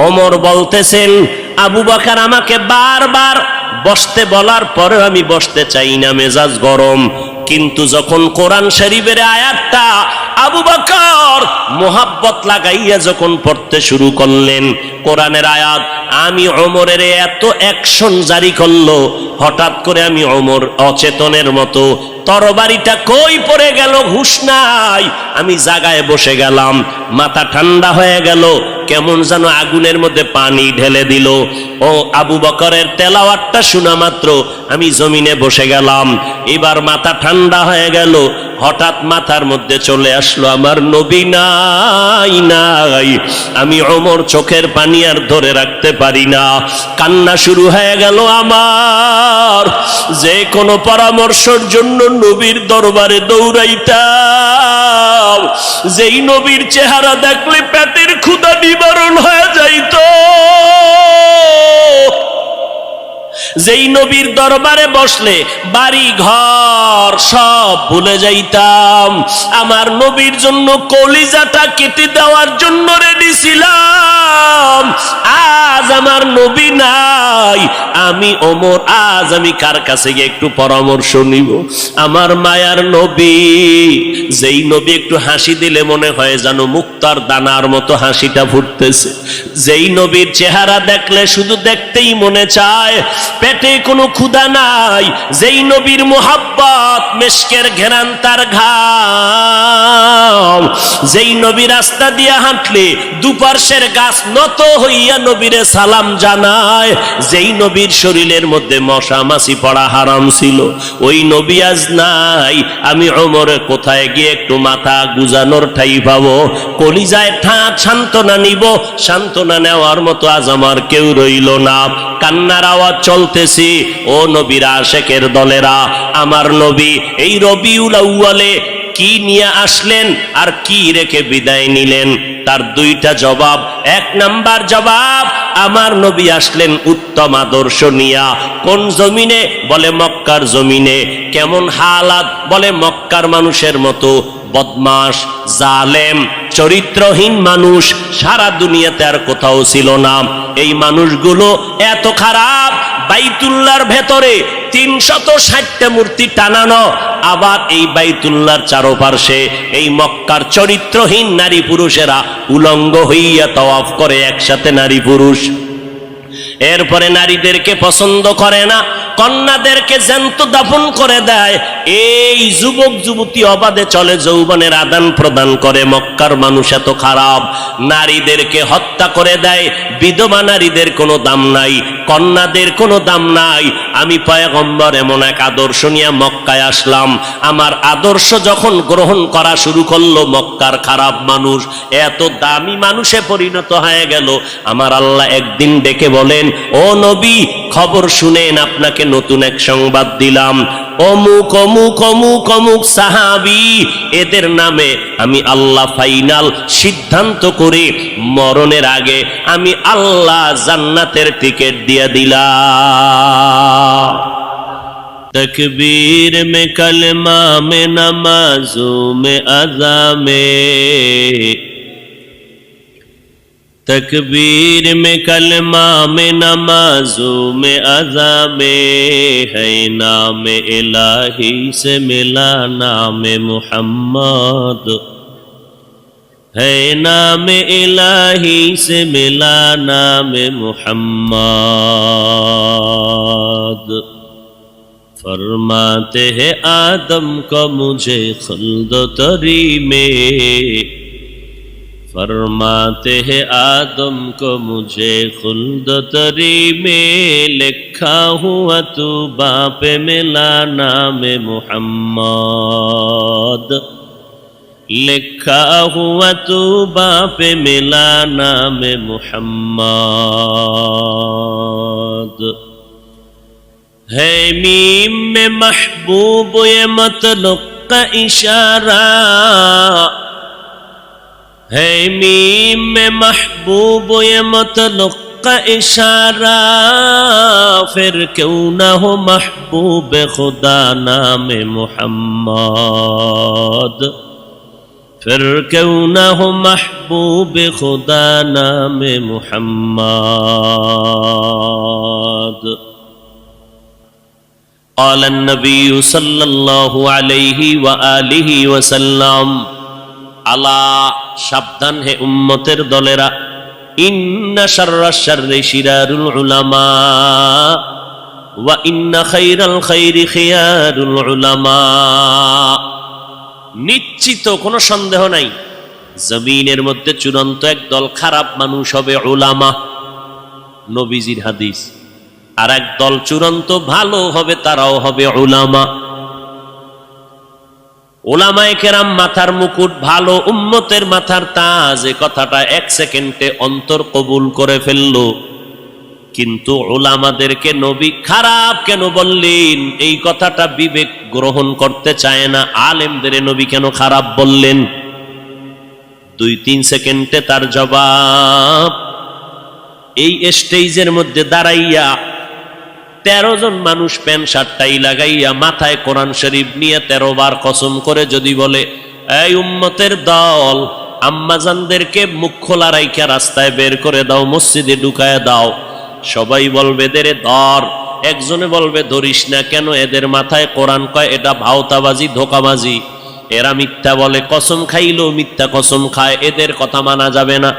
ওমর বলতেছেন, আবু বকর আমাকে বারবার বসতে বলার পরে আমি বসতে চাই না, মেজাজ গরম। কিন্তু যখন কোরআন শরীফের আয়াতটা আবু বকর মোহাব্বত লাগাইয়া যখন পড়তে শুরু করলেন, কোরআনের আয়াত, আমি ওমরের এত অ্যাকশন জারি করলো, হঠাৎ করে আমি ওমর অচেতনের মতো তরবারিটা কই পড়ে গেল হুঁশ নাই, আমি জায়গায় বসে গেলাম, মাথা ঠান্ডা হয়ে গেল, কেমন যেন আগুনের মধ্যে পানি ঢেলে দিল। ও আবু বকরের তেলাওয়াতটা শোনা মাত্র আমি জমিনে বসে গেলাম। এবার মাথা ঠান্ডা হয়ে গেল, হঠাৎ মাথার মধ্যে চলে আসলো আমার নবী নাই নাই। আমি ওমর চোখের পানি আর ধরে রাখতে পারি না, কান্না শুরু হয়ে গেল আমার। যে কোনো পরামর্শের জন্য নবীর দরবারে দৌড়াইতাম, যেই নবীর চেহারা দেখলে পেটের ক্ষুধা নিবারণ হয়ে যাইত, যেই নবীর দরবারে বসলে বাড়ি ঘর সব ভুলে যাইতাম, আমার নবীর জন্য কলিজাটা কেটে দেওয়ার জন্য রেডি ছিলাম। আজ আমার নবী নাই, আমি ওমর আজ আমি কার কাছে গিয়ে একটু পরামর্শ নিব? আমার মায়ার নবী, যেই নবী একটু হাসি দিলে মনে হয় যেন মুক্তার দানার মতো হাসিটা ফুটতেছে, যেই নবীর চেহারা দেখলে শুধু দেখতেই মনে চায়, পেটে কোনো ক্ষুধা নাই, যেই নবীর মোহাব্বত মেশকের ঘেরান তার ঘাম, যেই নবী রাস্তা দিয়ে হাঁটলে দুপার্শ্বের গাছ নত হইয়া নবীরে সালাম জানায়, যেই নবীর শরীরের মধ্যে মশা মাছি পড়া হারাম ছিল, ওই নবী আজ নাই। আমি ওমরে কোথায় গিয়ে একটু মাথা গুজানোর ঠাই পাবো, কলিজায় সান্ত্বনা নিব? সান্ত্বনা নেওয়ার মতো আজ আমার কেউ রইল না। কান্নার আওয়াজ চলতেছি। ও নবীর আশেকের দলেরা, আমার নবী এই রবিউল আউয়ালে কি নিয়ে আসলেন আর কি রেখে বিদায় নিলেন? তার দুইটা জবাব। এক নাম্বার জবাব, আমার নবী আসলেন উত্তম আদর্শ নিয়া। কোন জমিনে? বলে মক্কার জমিনে। কেমন হালাত? বলে মক্কার মানুষের মতো বদমাশ, জালেম, চরিত্রহীন মানুষ সারা দুনিয়াতে আর কোথাও ছিল না। এই মানুষগুলো এত খারাপ, বাইতুল্লাহর ভেতরে 360টা মূর্তি টানানো, আবার এই বাইতুল্লাহর চারপাশে এই মক্কার চরিত্রহীন নারী পুরুষেরা উলঙ্গ হইয়া তাওয়াফ করে একসাথে নারী পুরুষ। এরপরে নারীদেরকে পছন্দ করে না, কন্যাদেরকে জ্যান্ত দাফন করে দেয়। এই যুবক যুবতী অবাধে চলে, যৌবনের আদান প্রদান করে। মক্কার মানুষ এত খারাপ, নারীদেরকে হত্যা করে দেয়। বিধবা নারীদের কোনো দাম নাই, কন্যাদের কোনো দাম নাই। আমি পয়গম্বর এমন এক আদর্শ নিয়ে মক্কায় আসলাম। আমার আদর্শ যখন গ্রহণ করা শুরু করলো, মক্কার খারাপ মানুষ এত দামি মানুষে পরিণত হয়ে গেল। আমার আল্লাহ একদিন ডেকে বলেন, ও নবী, খবর শুনেন, আপনাকে নতুন এক সংবাদ দিলাম। অমুক অমুক অমুক অমুক সাহাবী, এদের নামে আমি আল্লাহ ফাইনাল সিদ্ধান্ত করে মরণের আগে আমি আল্লাহ জান্নাতের টিকিট দিয়ে দিলাম। तकबीर में कलमा में नमाजों में अज़ा में, तकबीर में कलमा में नमाजों में अज़ा में, है नाम इलाही से मिला नाम मुहम्मद, है नाम इलाही से मिला नाम मुहम्मद। फरमाते हैं आदम को मुझे खुल्द तरी में, फरमाते हैं आदम को मुझे खुल्द तरी में, लिखा हुआ तू बाप मिला नाम मुहम्मद, लिखा हुआ तू बाप मिला नाम मुहम्मद। है मीम में महबूब ये मतलुक का इशारा, है मीम में महबूब ये मतलुक का इशारा, फिर क्यों न हो महबूब खुदा नाम मुहम्मद, फिर क्यों न हो महबूब खुदा नाम मुहम्मद। قال النبي صلى الله عليه وآله وسلم আলা সাবধান হে উম্মতের দলেরা, ইন্না শাররাশ শাররি শিরারুল উলামা ওয়া ইন্না খায়রাল খায়রি খিয়ারুল উলামা। নিশ্চিত কোনো সন্দেহ নাই জমিনের মধ্যে চূড়ান্ত একদল খারাপ মানুষ হবে উলামা, নবীজির হাদিস। আর একদল চূড়ান্ত ভালো হবে, তারাও হবে উলামা। উলামায়ে কেরাম মাথার মুকুট, ভালো উম্মতের মাথার তাজ। এ কথাটা এক সেকেন্ডে অন্তর কবুল করে ফেললো। কিন্তু উলামাদেরকে নবী খারাপ কেন বললেন, এই কথাটা বিবেক গ্রহণ করতে চায় না। আলেমদের নবী কেন খারাপ বললেন? 2-3 সেকেন্ডে তার জবাব। এই স্টেজের মধ্যে দাঁড়াইয়া 13 জন মানুষ প্যান্ট শার্টটাই লাগাইয়া মাথায় কোরআন শরীফ নিয়ে 13 বার কসম করে যদি বলে, এই উম্মতের দল, আম্মাজানদেরকে মুখ খোলা রাইখা রাস্তায় বের করে দাও, মসজিদে ঢুকায় দাও, সবাই বলবে দেরে ধর। একজনে বলবে ধরিস না কেন, এদের মাথায় কোরআন কয়, এটা ভাওতাবাজি, ধোকাবাজি, এরা মিথ্যা বলে, কসম খাইলেও মিথ্যা কসম খায়, এদের কথা মানা যাবে না।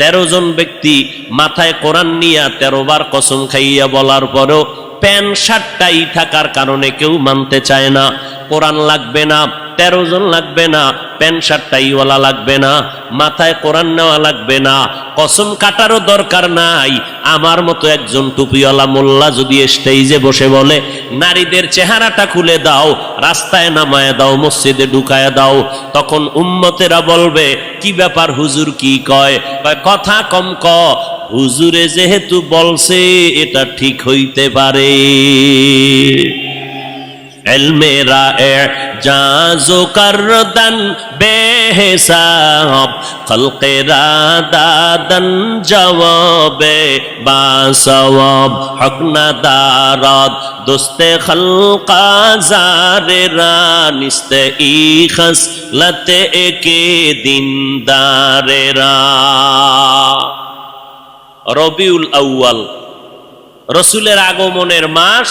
13 জন ব্যক্তি মাথায় কোরআন নিয়ে 13 বার কসম খাইয়া বলার পরেও প্যান্ট শার্টটাই থাকার কারণে কেউ মানতে চায় না। কোরআন লাগবে না, 13 জন লাগবে না, প্যান্ট শার্টটাই ওয়ালা লাগবে না, মাথায় কোরআন নেওয়া লাগবে না, কসম কাটারও দরকার নাই। আমার মতো একজন টুপিওয়ালা মোল্লা যদি স্টেজে বসে বলে, নারীদের চেহারাটা খুলে দাও, রাস্তায় নামায় দাও, মসজিদে ঢুকায় দাও, তখন উম্মতেরা বলবে কি ব্যাপার হুজুর কি কয়? কথা কম ক, হুজুরে যেহেতু বলছে এটা ঠিক হইতে পারে। ইলমেরা এজাজো করদান বেহিসাব, খলকেরা দাদান জবাবে বাসওয়াব, হক না দারাত দোস্তে খলকা জারেরা, নিস্তে ইখস লতে একে দিনদারেরা। রবিউল আউয়াল রসুলের আগমনের মাস,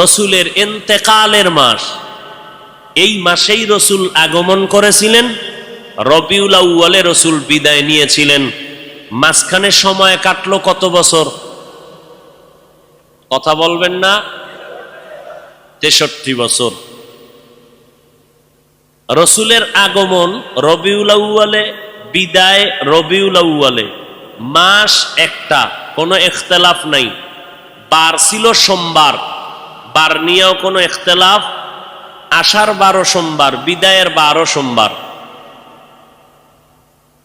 রসুলের ইন্তেকালের মাস। এই মাসেই রসুল আগমন করেছিলেন, রবিউল আউয়ালে রসুল বিদায় নিয়েছিলেন। মাঝখানে সময় কাটলো কত বছর? কথা বলবেন না? 63 বছর। রসুলের আগমন রবিউল আউয়ালে, বিদায় রবিউল আউয়ালে, মাস একটা, কোনো ইখতিলাফ নাই। বার ছিল সোমবার, বার নিয়েও কোনো ইখতিলাফ। আষাঢ় 12 সোমবার, বিদায়ের 12 সোমবার।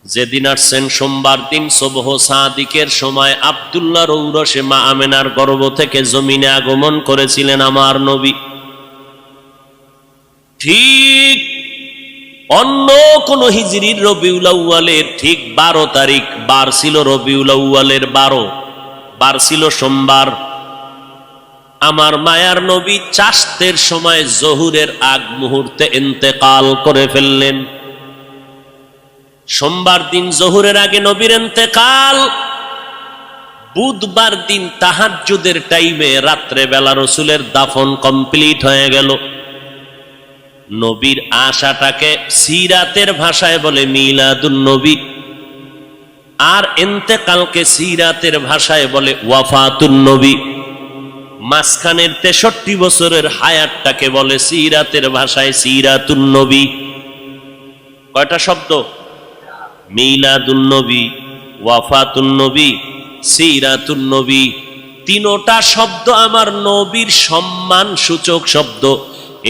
যেদিন আসছেন সোমবার দিন সুবহ সাদিকের সময় আব্দুল্লাহর ঔরসে মা আমেনার গর্ভ থেকে জমিনে আগমন করেছিলেন আমার নবী। ঠিক অন্য কোন হিজরির রবিউল আউয়ালের ঠিক 12 তারিখ বার ছিল, রবিউল আউয়ালের 12 বার ছিল সোমবার। আমার মায়ার নবী চাশতের সময় জহুরের আগ মুহূর্তে ইন্তেকাল করে ফেললেন। সোমবার দিন জহুরের আগে নবীর ইন্তেকাল। বুধবার দিন তাহাজ্জুদের টাইমে রাত্রে বেলা রসুলের দাফন কমপ্লিট হয়ে গেল। নবীর আশাটাকে সিরাতের ভাষায় বলে মিলাদুন নবী, আর ইন্তেকালকে সিরাতের ভাষায় বলে ওয়াফাতুন নবী। মাঝখানের 63 বছরের হায়াতটাকে বলে সিরাতের ভাষায় সিরাতুন নবী। কয়টা শব্দ? মিলাদুন নবী, ওয়াফাতুন নবী, সিরাতুন নবী। তিনটা শব্দ আমার নবীর সম্মান সূচক শব্দ।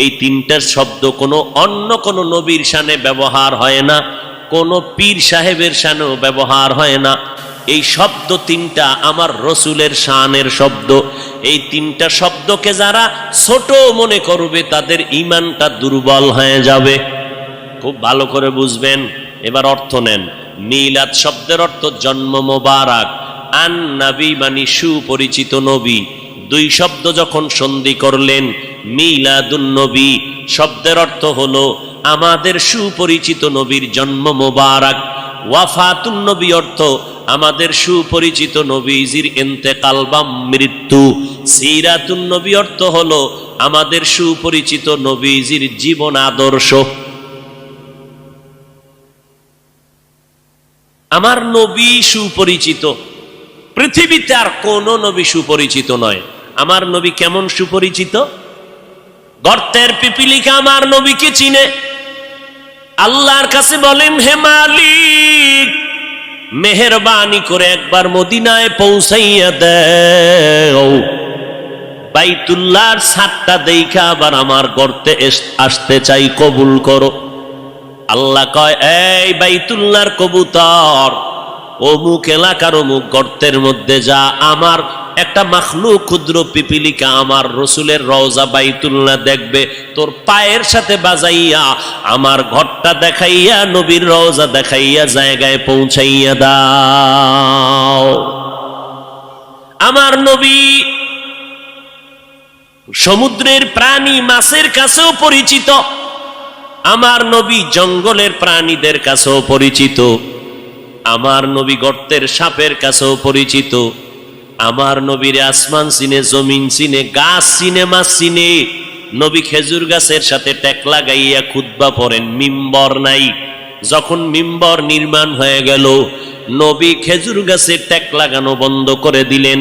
এই তিনটার শব্দ কোনো অন্য কোন নবীর শানে ব্যবহার হয় না, কোন পীর সাহেবের শানেও ব্যবহার হয় না। এই শব্দ তিনটা আমার রসুলের শানের শব্দ। এই তিনটা শব্দকে যারা ছোট মনে করবে তাদের ঈমানটা দুর্বল হয়ে যাবে। খুব ভালো করে বুঝবেন। এবার অর্থ নেন। মিলাদ শব্দের অর্থ জন্ম মোবারক, আন নবী মানে সুপরিচিত নবী। দুই শব্দ যখন সন্ধি করলেন মিলাদুন নবী, শব্দের অর্থ হলো আমাদের সুপরিচিত নবীর জন্ম মোবারক। ওয়াফাতুন নবী অর্থ আমাদের সুপরিচিত নবীজির ইন্তেকাল বা মৃত্যু। সিরাতুন নবী অর্থ হলো আমাদের সুপরিচিত নবীজির জীবন আদর্শ। আমার নবী সুপরিচিত, পৃথিবীতে আর কোন নবী সুপরিচিত নয়। আমার নবী কেমন সুপরিচিত? গর্তের পিপিলিকা আমার নবীকে চিনে। আল্লাহর কাছে বলেন, হে মালিক, মেহেরবানি করে একবার মদিনায় পৌঁছাইয়া দেও। বাইতুল্লাহর ছাদটা দেখা আবার আমার গর্তে আসতে চাই, কবুল করো। আল্লাহ কয়, এই বাইতুল্লাহর কবুতর, অমুক এলাকার অমুক গর্তের মধ্যে যা, আমার একটা মাখলুক ক্ষুদ্র পিপিলিকা আমার রসুলের রওজা বাইতুল্লাহ দেখবে, তোর পায়ের সাথে বাজাইয়া আমার ঘরটা দেখাইয়া নবীর রওজা দেখাইয়া জায়গায় পৌঁছাইয়া দাও। আমার নবী সমুদ্রের প্রাণী মাছের কাছেও পরিচিত। আমার নবী জঙ্গলের প্রাণীদের কাছেও পরিচিত। আমার নবী গর্তের সাপের কাছেও পরিচিত। আমার নবীর আসমান চিনে, জমিন চিনে, গাছ চিনে, মাছ চিনে। নবী খেজুর গাছের সাথে টেক লাগাইয়া খুতবা পড়েন, মিম্বর নাই। যখন মিম্বর নির্মাণ হয়ে গেল, নবী খেজুর গাছে টেক লাগানো বন্ধ করে দিলেন।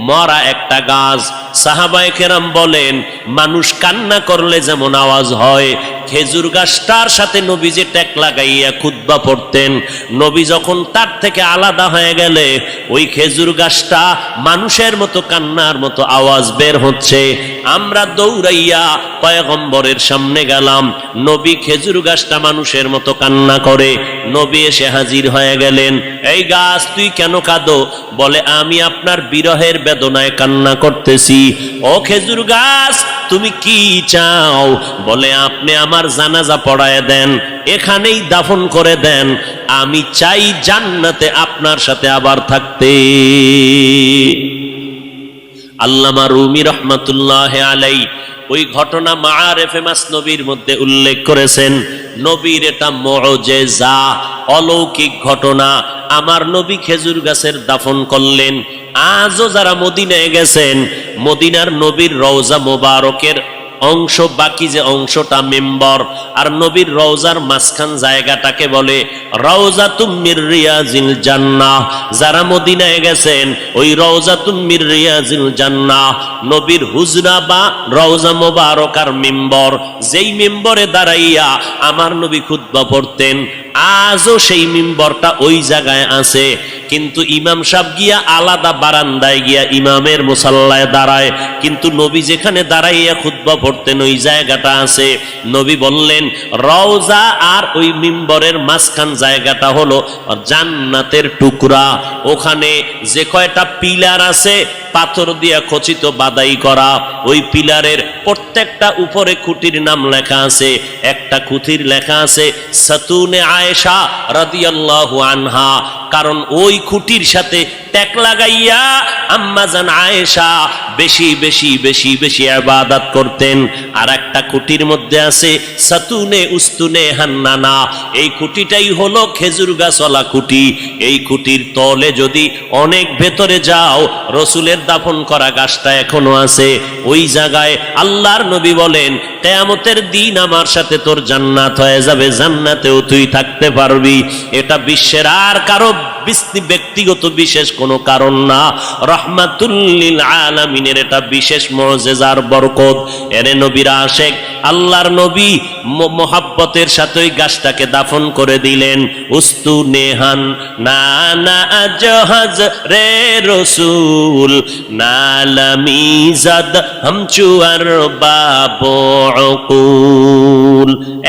মরা একটা গাছ। সাহাবায়ে কেরাম বলেন, মানুষ কান্না করলে যেমন আওয়াজ হয়, খেজুর গাছটার সাথে নবী যে টেক লাগাইয়া খুতবা পড়তেন, নবী যখন তার থেকে আলাদা হয়ে গেলে ওই খেজুর গাছটা মানুষের মতো কান্নার মতো আওয়াজ বের হচ্ছে। আমরা দৌড়াইয়া পয়গম্বরের সামনে গেলাম, নবী খেজুর গাছটা মানুষের মতো কান্না করে। নবী এসে হাজির হয়ে গেলেন। এই গাছ, তুই কেন কাঁদো? বলে, আমি আপনার বিরহের বেদনায় কান্না করতেছি। ও খেজুর গাছ, তুমি কি চাও? বলে, আপনি আমার জানাজা পড়ায় দেন, এখানেই দাফন করে দেন। আমি চাই জান্নাতে আপনার সাথে আবার থাকতে। আল্লামা রুমি রহমাতুল্লাহ আলাই ওই ঘটনা মাআরিফে মাসনবীর মধ্যে উল্লেখ করেছেন। নবীর এটা মুআজিজা, অলৌকিক ঘটনা। আমার নবী খেজুর গাছের দাফন করলেন। আজও যারা মদিনায় গেছেন, মদিনার নবীর রওজা মোবারকের অংশ, বাকি যে অংশটা মিম্বর, আর নবীর রওজার মাঝখান জায়গাটাকে বলে রওজাতুম মির রিয়াজিল জান্নাহ। যারা মদিনায় গেছেন, ওই রওজাতুম মির রিয়াজিল জান্নাহ নবীর হুজরা বা রওজা মোবারক আর মিম্বর, যেই মিম্বরে দাঁড়াইয়া আমার নবী খুতবা পড়তেন, আজও সেই মিম্বরটা ওই জায়গায় আছে। কিন্তু ইমাম সাহেব গিয়া আলাদা বারান্দায় গিয়া ইমামের মুসাল্লায় দাঁড়ায়, কিন্তু নবী যেখানে দাঁড়াইয়া খুতবা পড়তেন ওই জায়গাটা আছে। নবী বললেন, রওজা আর ওই মিম্বরের মাঝখান জায়গাটা হলো জান্নাতের টুকরা। ওখানে যে কয়টা পিলার আছে পাথর দিয়া খচিত বাদাই করা, ওই পিলারের প্রত্যেকটা উপরে খুঁটির নাম লেখা আছে। একটা খুঁটির লেখা আছে সাতুনে আয়েশা রাদিয়াল্লাহু আনহা, কারণ ওই খুঁটির সাথে টেক লাগাইয়া আম্মা জান আয়েশা বেশি বেশি বেশি বেশি ইবাদত করতেন। আর একটা খুঁটির মধ্যে আছে সাতুনে উস্তুনে হান্নানা, এই খুঁটিটাই হলো খেজুর গাছওয়ালা খুঁটি। এই খুঁটির তলে যদি অনেক ভেতরে যাও, রসুলের দাফন করা গাছটা এখনো আছে ওই জায়গায়। আল্লাহর নবী বলেন, কিয়ামতের দিন আমার সাথে তোর জান্নাত হয়ে যাবে, জান্নাতেও তুই থাকতে পারবি। এটা বিশ্বের আর কারো ব্যক্তিগত বিশেষ কোনো কারণ না, রাহমাতুল লিল আলামিনের এটা বিশেষ মুআজিজার বরকত। এরে নবীর আশিক, আল্লাহর নবী মোহাব্বতের সাথে ওই গাছটাকে দাফন করে দিলেন। উস্তু নেহান না না জাহাজ রে রসুল নালামিজাদ হামচুয়ার বাবুল।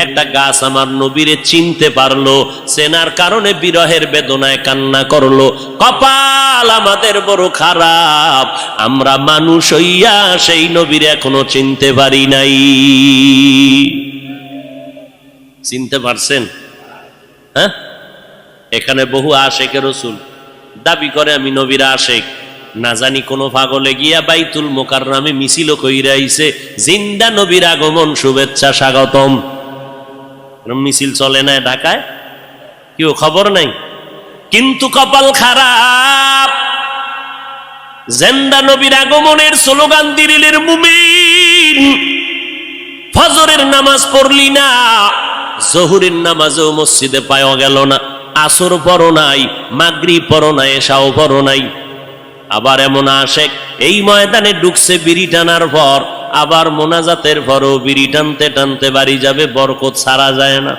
একটা গাছ আমার নবীরে চিনতে পারলো, চেনার কারণে বিরহের বেদনায় কান্না করলো। কপাল আমাদের বড় খারাপ, আমরা মানুষ হইয়া সেই নবীর এখনো চিনতে পারি নাই। চিনতে পারছেন? হ্যাঁ, এখানে বহু আশেকের রাসূল দাবি করে আমি নবীর আশেক। না জানি কোন পাগলে গিয়া বাইতুল মুকাররমে মিছিল কইরা আইছে, জিন্দা নবীর আগমন শুভেচ্ছা স্বাগতম। মিছিল চলে না ঢাকায়, কেউ খবর নাই। কিন্তু কপাল খারাপ, জিন্দা নবীর আগমনের স্লোগান দিলের মুমিন, ফজরের নামাজ পড়লি না, জোহরের নামাজও মসজিদে পাওয়া গেল না, আসর পড়ো নাই, মাগরিব পড়ো নাই, এশাও পড়ো নাই। আবার এমন আশেক এই ময়দানে ঢুকছে বিড়ি টানার পর, আবার মোনাজাতের পরও বিড়ি টানতে টানতে বাড়ি যাবে, বরকত ছাড়া যায় না।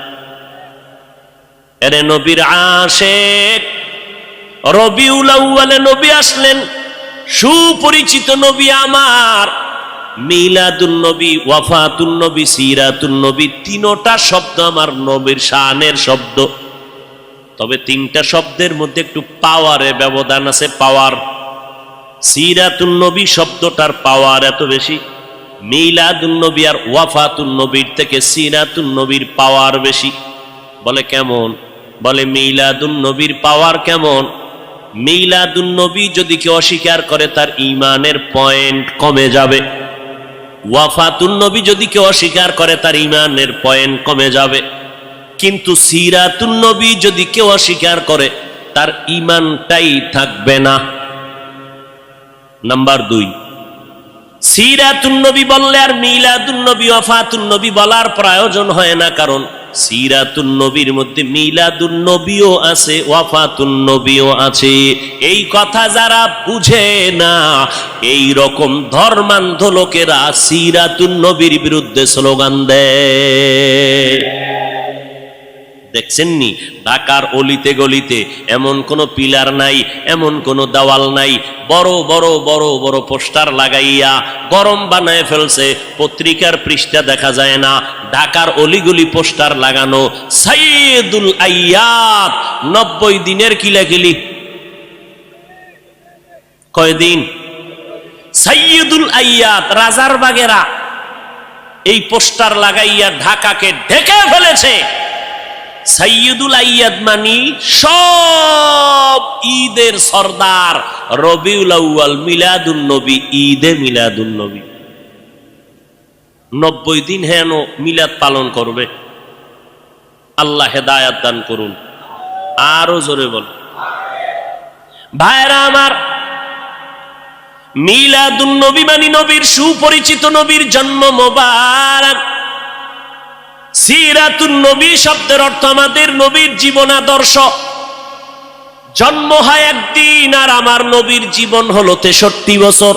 এরে নবীর আশেক, রবিউল আউয়ালে নবী আসলেন, সুপরিচিত নবী আমার। মিলাদুন নবী, ওয়াফাতুন নবী, সিরাতুন নবী, তিনটা শব্দ আমার নবীর শানের শব্দ। তবে তিনটা শব্দের মধ্যে একটু পাওয়ারে ব্যবধান আছে, পাওয়ার। সিরাতুন নবী শব্দটার পাওয়ার এত বেশি, মিলাদুন নবী আর ওয়াফাতুন নবীর থেকে সিরাতুন নবীর পাওয়ার বেশি। বলে কেমন? বলে মিলাদুন নবীর পাওয়ার কেমন? মিলাদুন নবী যদি কেউ অস্বীকার করে তার ঈমানের পয়েন্ট কমে যাবে, ওয়াফাতুন নবী যদি কেউ অস্বীকার করে তার ঈমানের পয়েন্ট কমে যাবে। কিন্তু সিরাতুন নবী যদি কেউ অস্বীকার করে তার ঈমানটাই থাকবে না। নাম্বার 2, সিরাতুন নবী বললে আর মিলাদুন নবী, ওয়াফাতুন নবী বলার প্রয়োজন হয় না, কারণ সিরাতুন নবীর মধ্যে মিলাদুন নবীও আছে, ওয়াফাতুন নবীও আছে। এই কথা যারা বুঝে না, এই রকম ধর্মান্ধ লোকেরা সিরাতুন নবীর বিরুদ্ধে স্লোগান দেয়। দেখছেন নি ঢাকার অলিতে গলিতে এমন কোন পিলার নাই, এমন কোন দেওয়াল নাই, বড় বড় বড় বড় পোস্টার লাগাইয়া গরম বানায় ফেলছে, পত্রিকার পৃষ্ঠা দেখা যায় না। ঢাকার অলিগলি পোস্টার লাগানো, সাইয়্যিদুল আইয়াত, 90 দিনের কিলাকিলি। কয়দিন? সাইয়্যিদুল আইয়াত, রাজার বাগেরা এই পোস্টার লাগাইয়া ঢাকাকে ঢেকে ফেলেছে। সাইয়্যিদুল আইয়াদ মানি সব ঈদের সরদার, রবিউল আউয়াল, মিলাদুন নবী, ঈদে মিলাদুন নবী। 90 দিন হেন মিলাদ পালন করবে। আল্লাহ হেদায়াত দান করুন। আরো জোরে বল। ভাইরা আমার, মিলাদুন নবী মানি নবীর সুপরিচিত নবীর জন্ম মোবারক। সিরাতুন নবী শব্দের অর্থ আমাদের নবীর জীবন আদর্শ। জন্ম হয় একদিন, আর আমার নবীর জীবন হলো 63 বছর।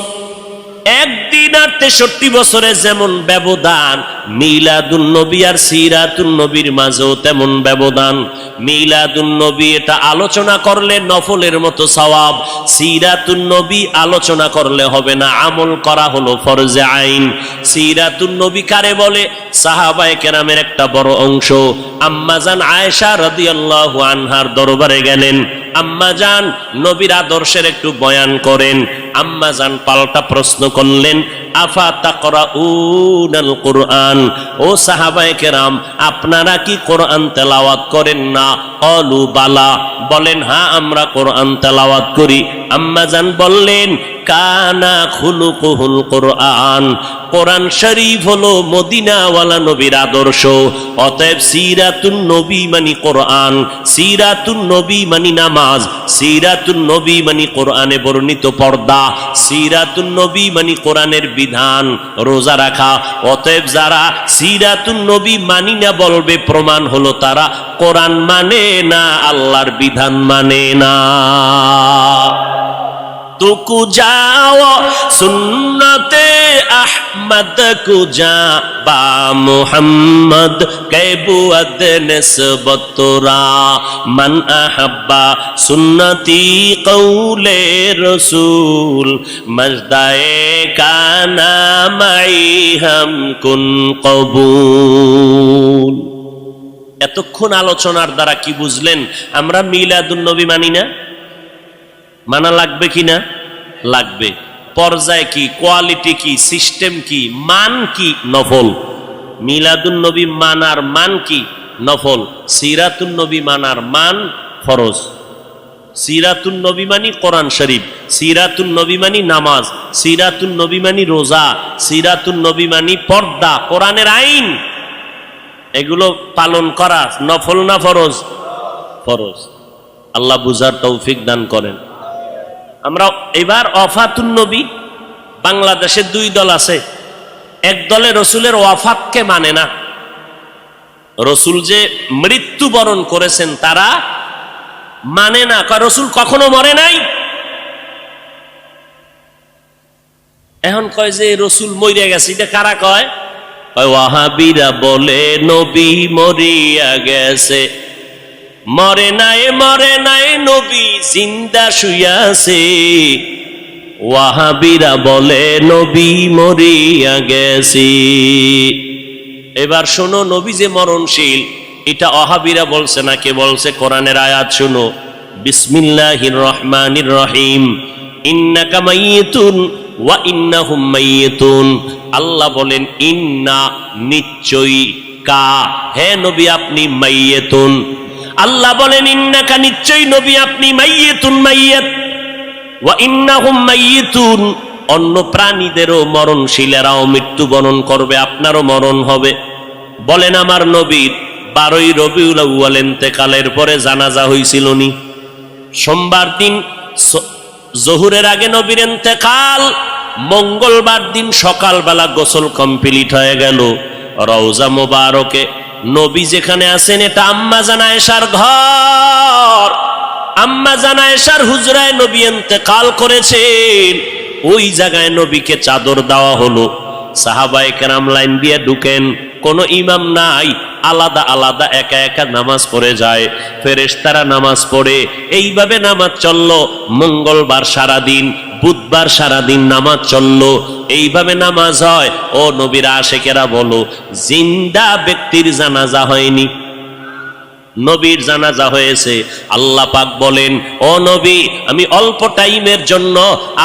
একদিন আর 63 বছরে যেমন ব্যবধান, মিলাদুন নবী আর সিরাতুন নবীর মাঝেও তেমন ব্যবধান। মিলাদুন নবী এটা আলোচনা করলে নফলের মতো সওয়াব, সিরাতুন নবী আলোচনা করলে হবে না, আমল করা হলো ফরজে আইন। সিরাতুন নবী কারে বলে? সাহাবায়ে কেরামের একটা বড় অংশ আম্মাজান আয়েশা রাদিয়াল্লাহু আনহার দরবারে গেলেন। আম্মাজান নবীর আদর্শের একটু বয়ান করেন। আম্মাজান পাল্টা প্রশ্ন করলেন, আফা তাকরাউনাল কুরআন, ও সাহাবায়ে কেরাম আপনারা কি কোরআন তেলাওয়াত করেন না? ক্বালু বালা, বলেন হ্যাঁ আমরা কোরআন তেলাওয়াত করি। আম্মাজান বললেন, কানা খুলুকুহুল কোরআন, কোরআন শরীফ হলো মদিনাওয়ালা নবীর আদর্শ। অতএব সিরাতুন নবী মানি কোরআন, সিরাতুন নবী মানি নামাজ, সিরাতুন নবী মানি কোরআনে বর্ণিত পর্দা, সিরাতুন নবী মানি কোরআনের বিধান, রোজা রাখা। অতএব যারা সিরাতুন নবী মানি না বলবে, প্রমাণ হলো তারা কোরআন মানে না, আল্লাহর বিধান মানে না। तुकु जाओ सुन्नते अहमद कुजा बा मुहम्मद कैबुअद निस्बतुरा मन अहब्बा सुन्नती कौले रसूल मजदाए काना माई हम कुन कबूल। এতক্ষণ আলোচনার দ্বারা কি বুঝলেন? আমরা মিলাদুন নবী মানি না, মানা লাগবে কি না? লাগবে। পর্যায় কি, কোয়ালিটি কি, সিস্টেম কি, মান কি? নফল। মিলাদুন নবী মানার মান কি? নফল। সিরাতুন নবী মানার মান ফরজ। সিরাতুন নবী মানি কোরআন শরীফ, সিরাতুন নবী মানি নামাজ, সিরাতুন নবী মানি রোজা, সিরাতুন নবী মানি পর্দা, কোরআনের আইন। এগুলো পালন করা নফল না ফরজ? ফরজ। আল্লাহ বুঝার তৌফিক দান করেন। আমরা এবার ওয়াফাতুন নবী, বাংলাদেশে দুই দল আছে। এক দলে রসুলের ওয়াফাতকে মানে না, রসুল যে মৃত্যুবরণ করেছেন তারা মানে না, রসুল কখনো মরে নাই। এখন কয় যে রসুল মরিয়া গেছে, এটা কারা কয়? ওয়াহাবিরা বলে নবী মরিয়া গেছে। মরে নাই নবী জিন্দা শুইয়াছে। ওয়াহাবিরা বলে নবী মরিয়া গেছে। এবার শোনো, নবী যে মরণশীল এটা ওয়াহাবিরা বলছে না, কে বলছে? কোরআনের আয়াত শোনো, বিসমিল্লাহির রহমানির রহিম, ইন্নাকা মাইয়িতুন ওয়া ইন্নাহুম মাইয়িতুন। আল্লাহ বলেন ইন্না নিশ্চয়ই, কা হে নবী আপনি মাইয়িতুন। আল্লাহ বলেন ইন্নাকা নিশ্চয়ই নবী আপনি মাইয়িতুন, মাইয়িত, ওয়া ইন্নাহুম মাইয়িতুন। অন্য প্রাণীদেরও মরণশীলেরাও মৃত্যুবরণ করবে, আপনারও মরণ হবে। বলেন আমার নবীর 12ই রবিউল আউয়াল ইন্তেকালের পরে জানাজা হইছিল নি? সোমবার দিন জোহরের আগে নবীর ইন্তেকাল, মঙ্গলবার দিন সকালবেলা গোসল কমপ্লিট হয়ে গেল। রওজা মোবারকে নবী যেখানে আছেন এটা আম্মা জান আয়েশার ঘর। আম্মা জান আয়েশার হুজরায় নবী ইন্তেকাল করেছেন। ওই জায়গায় নবীকে চাদর দেওয়া হলো। সাহাবায়ে কেরাম লাইন দিয়ে ঢুকেন, কোনো ইমাম নাই, আলাদা আলাদা একা একা নামাজ পড়ে যায়। ফেরেশতারা নামাজ পড়ে, এইভাবে নামাজ চললো। মঙ্গলবার সারাদিন, বুধবার সারাদিন নামাজ চললো। এইভাবে নামাজ হয়। ও নবীর আশিকেরা বলো, জিন্দা ব্যক্তির জানাজা হয়নি, নবীর জানাজা হয়েছে। আল্লাহ পাক বলেন, ও নবী আমি অল্প টাইমের জন্য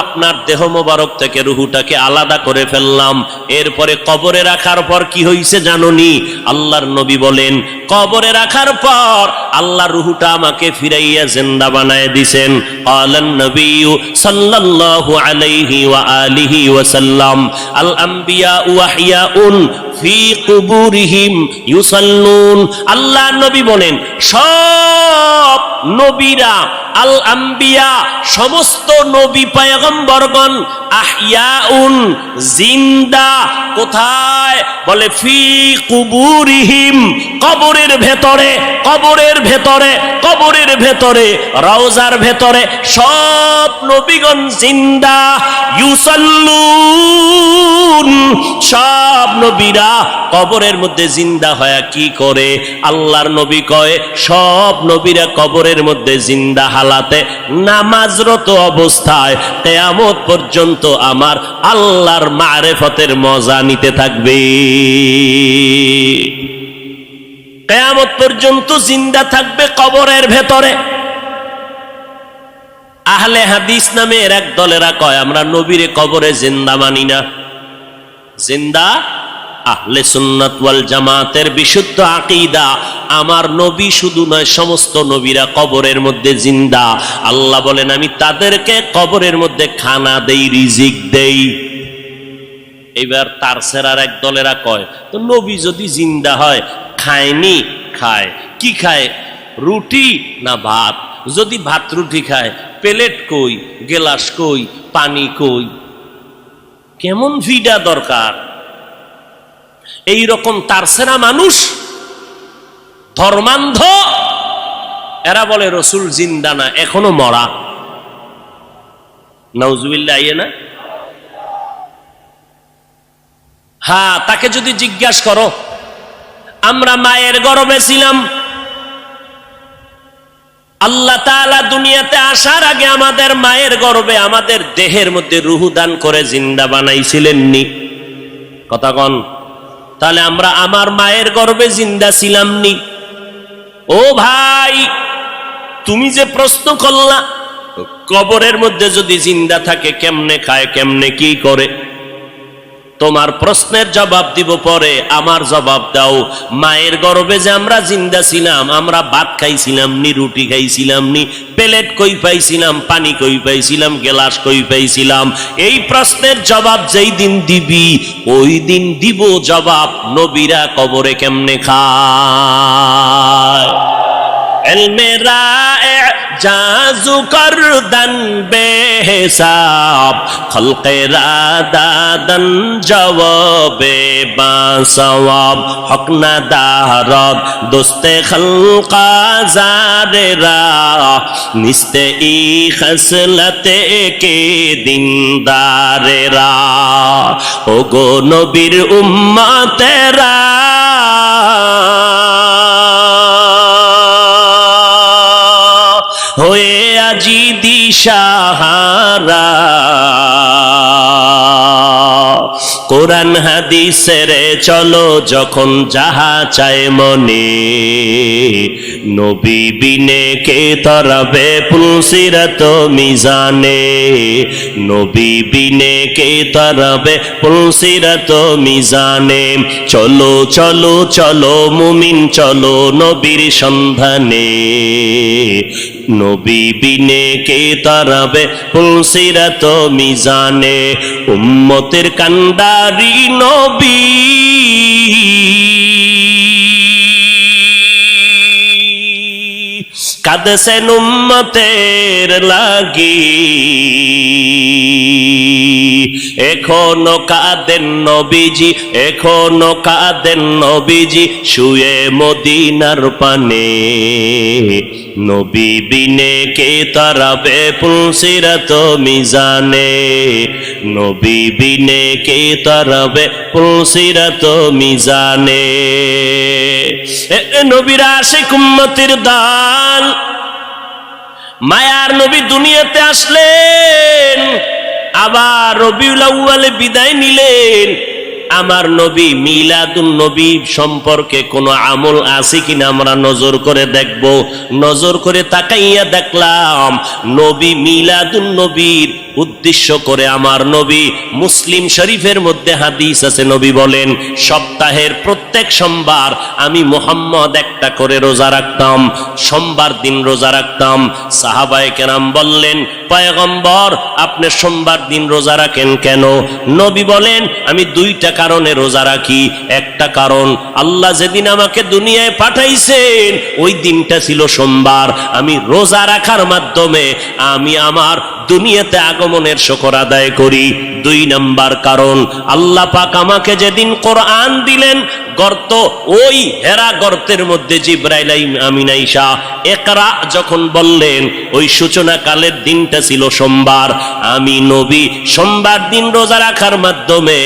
আপনার দেহ মোবারক থেকে রুহুটাকে আলাদা করে ফেললাম। এরপরে কবরে রাখার পর কি হয়েছে জানোনি? আল্লাহর নবী বলেন, কবরে রাখার পর আল্লাহ রুহুটা আমাকে ফিরাইয়া জিন্দা বানায় দিবেন। ক্বালান নবিয়্যু সাল্লাল্লাহু আলাইহি ওয়া আলিহি ওয়া সাল্লাম, আল আম্বিয়া ওয়াহিয়াউন ফি কুবুরিহিম ইউসাল্লুন। আল্লাহ নবী বলেন, সব নবীরা, আল আম্বিয়া সমস্ত নবী পয়গম্বরগণ, আহইয়াউন জিন্দা, কোথায়? বলে ফি কুবুরিহিম, কবরের ভেতরে, কবরের ভেতরে, কবরের ভেতরে, রওজার ভেতরে সব নবীগণ জিন্দা। ইউসাল্লুন, সব নবীরা কবরের মধ্যে জিন্দা হয়ে কি করে? আল্লাহর নবী কয়, সব নবীরা কবরের মধ্যে জিন্দা হালাতে নামাজরত অবস্থায় কিয়ামত পর্যন্ত আমার আল্লাহর মারিফতের মজা নিতে থাকবে। কিয়ামত পর্যন্ত জিন্দা থাকবে কবরের ভেতরে। আহলে হাদিস নামের এক দলেরা কয়, আমরা নবীরে কবরে জিন্দা মানি না। জিন্দা আহলে সুন্নাত ওয়াল জামাতের বিশুদ্ধ আকীদা, আমার নবী শুধু নয় সমস্ত নবীরা কবরের মধ্যে জিন্দা। আল্লাহ বলেন, আমি তাদেরকে কবরের মধ্যে খানা দেই, রিজিক দেই। এবার তার সেরার এক দলেরা কয়, তো নবী যদি জিন্দা হয় খায়নি? খায়। কি খায়? রুটি না ভাত? যদি ভাত রুটি খায়, প্লেট কই, গেলাস কই, পানি কই? কেমন ভিডা দরকার? এই রকম তারসেরা মানুষ, ধর্মান্ধ, এরা বলে রসুল জিন্দা না, এখনো মরা। নাউজুবিল্লাহ, আইয়ে না? হ্যাঁ, তাকে যদি জিজ্ঞাসা করো, আমরা মায়ের গর্ভে ছিলাম, আল্লাহ তাআলা দুনিয়াতে আসার আগে আমাদের মায়ের গর্ভে আমাদের দেহের মধ্যে রূহ দান করে জিন্দা বানাইছিলেন নি? কথা কন। তাহলে আমরা আমার মায়ের গর্ভে জিন্দা ছিলাম নি? ও ভাই, তুমি যে প্রশ্ন করলা, কবরের মধ্যে যদি জিন্দা থাকে কেমনে খায়, কেমনে কি করে? তোমার প্রশ্নের জবাব দিব পরে, আমার জবাব দাও। মায়ের গর্ভে যে আমরা জিন্দা ছিলাম, আমরা ভাত খাইছিলাম নি, রুটি খাইছিলাম নি, প্লেট কই পাইছিলাম, পানি কই পাইছিলাম, গ্লাস কই পাইছিলাম? এই প্রশ্নের জবাব যেই দিন দিবি ওই দিন দিব জবাব নবীরা কবরে কেমনে খায়। এলমেরা জাজু করদন বেহিসাব, খলকেরা দাদন জবাবে বাসওয়াব, হক না দারদ দোস্তে খলকা জারেরা, নিস্তে ই খসলতে কে দিনদারেরা। ওগো নবীর উম্মতেরা, হয়ে আজি দিশাহারা, কোরআন হাদিসের চলো যখন যাহা চায় মনে, নবী বিনে কে তরাবে পুলসিরাত মিজানে, নবী বিনে কে তরাবে পুলসিরাত মিজানে। চলো চলো চলো মুমিন চলো নবীর সন্ধানে, নবী বিনে কে তরাবে পুলসিরাত মিজানে। উম্মতের কান্ডারি নবী, কাঁদছেন উম্মতের লাগি, এখনো কাঁদেন নবীজি, এখনো কাঁদেন নবীজি, শুয়ে মদিনার পানে, নবী বিনে কে তরাবে পুলসিরাত মিজানে, নবী বিনে কে তরাবে পুলসিরাত মিজানে। নবীর আশিক উম্মতের দান, মায়ার নবী দুনিয়াতে আসলেন, আবার রবিউল আউয়ালে বিদায় নিলেন। আমার নবী মিলাদুন নবী সম্পর্কে কোনো আমল আছে কিনা আমরা নজর করে দেখব। নজর করে তাকাইয়া দেখলাম নবী মিলাদুন নবীর উদ্দেশ্য করে আমার নবী, মুসলিম শরীফের মধ্যে হাদিস আছে, নবী বলেন সপ্তাহের প্রত্যেক সোমবার আমি মুহাম্মদ একটা করে রোজা রাখতাম, সোমবার দিন রোজা রাখতাম। সাহাবায়ে কেরাম বললেন, পয়গম্বর আপনি সোমবার দিন রোজা রাখেন কেন? নবী বলেন আমি দুইটা কারণে রোজা রাখি। একটা কারণ, আল্লাহ যেদিন আমাকে দুনিয়ায় পাঠাইছেন ওই দিনটা ছিল সোমবার, আমি রোজা রাখার মাধ্যমে আমি আমার দুনিয়াতে আগমনের শুকর আদায় করি। দুই নাম্বার কারণ, আল্লাহ পাক আমাকে যেদিন কোরআন দিলেন, গর্ত ওই হেরা গর্তের মধ্যে জিবরাইল আমিন আইসা ইকরা যখন বললেন ওই সূচনা কালের দিনটা ছিল সোমবার। আমি নবী সোমবার দিন রোজা রাখার মাধ্যমে